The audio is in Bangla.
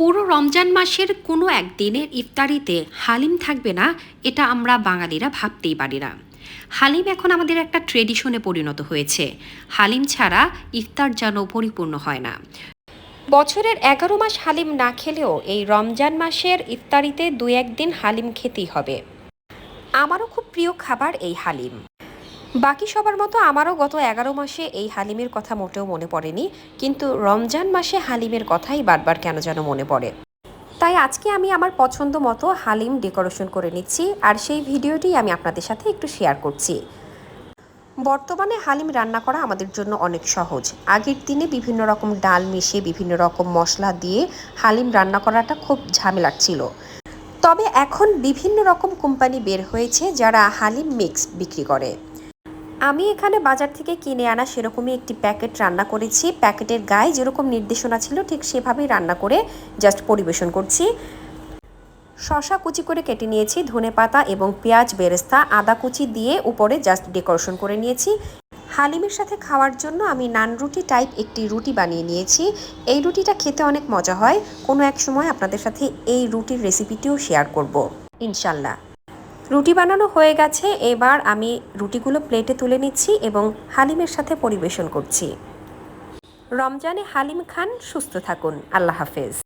পুরো রমজান মাসের কোনো একদিনের ইফতারিতে হালিম থাকবে না, এটা আমরা বাঙালিরা ভাবতেই পারি না। হালিম এখন আমাদের একটা ট্রেডিশনে পরিণত হয়েছে। হালিম ছাড়া ইফতার যেন পরিপূর্ণ হয় না। বছরের 11 মাস হালিম না খেলেও এই রমজান মাসের ইফতারিতে দু একদিন হালিম খেতেই হবে। আমারও খুব প্রিয় খাবার এই হালিম। বাকি সবার মতো আমারও গত 11 মাসে এই হালিমের কথা মোটেও মনে পড়েনি, কিন্তু রমজান মাসে হালিমের কথাই বারবার কেন যেন মনে পড়ে। তাই আজকে আমি আমার পছন্দ মতো হালিম ডেকোরেশন করে নিচ্ছি, আর সেই ভিডিওটি আমি আপনাদের সাথে একটু শেয়ার করছি। বর্তমানে হালিম রান্না করা আমাদের জন্য অনেক সহজ। আগের দিনে বিভিন্ন রকম ডাল মিশিয়ে বিভিন্ন রকম মশলা দিয়ে হালিম রান্না করাটা খুব ঝামেলার ছিল। তবে এখন বিভিন্ন রকম কোম্পানি বের হয়েছে যারা হালিম মিক্স বিক্রি করে। আমি এখানে বাজার থেকে কিনে আনা সেরকমই একটি প্যাকেট রান্না করেছি। প্যাকেটের গায়ে যেরকম নির্দেশনা ছিল ঠিক সেভাবেই রান্না করে জাস্ট পরিবেশন করছি। শসা কুচি করে কেটে নিয়েছি, ধনেপাতা এবং পেঁয়াজ বেরেস্তা আদা কুচি দিয়ে উপরে জাস্ট ডেকোরেশন করে নিয়েছি। হালিমের সাথে খাওয়ার জন্য আমি নান রুটি টাইপ একটি রুটি বানিয়ে নিয়েছি। এই রুটিটা খেতে অনেক মজা হয়। কোনো এক সময় আপনাদের সাথে এই রুটির রেসিপিটিও শেয়ার করব ইনশাল্লাহ। রুটি বানানো হয়ে গেছে, এবার আমি রুটিগুলো প্লেটে তুলে নিচ্ছি এবং হালিমের সাথে পরিবেশন করছি। রমজানে হালিম খান, সুস্থ থাকুন। আল্লাহ হাফেজ।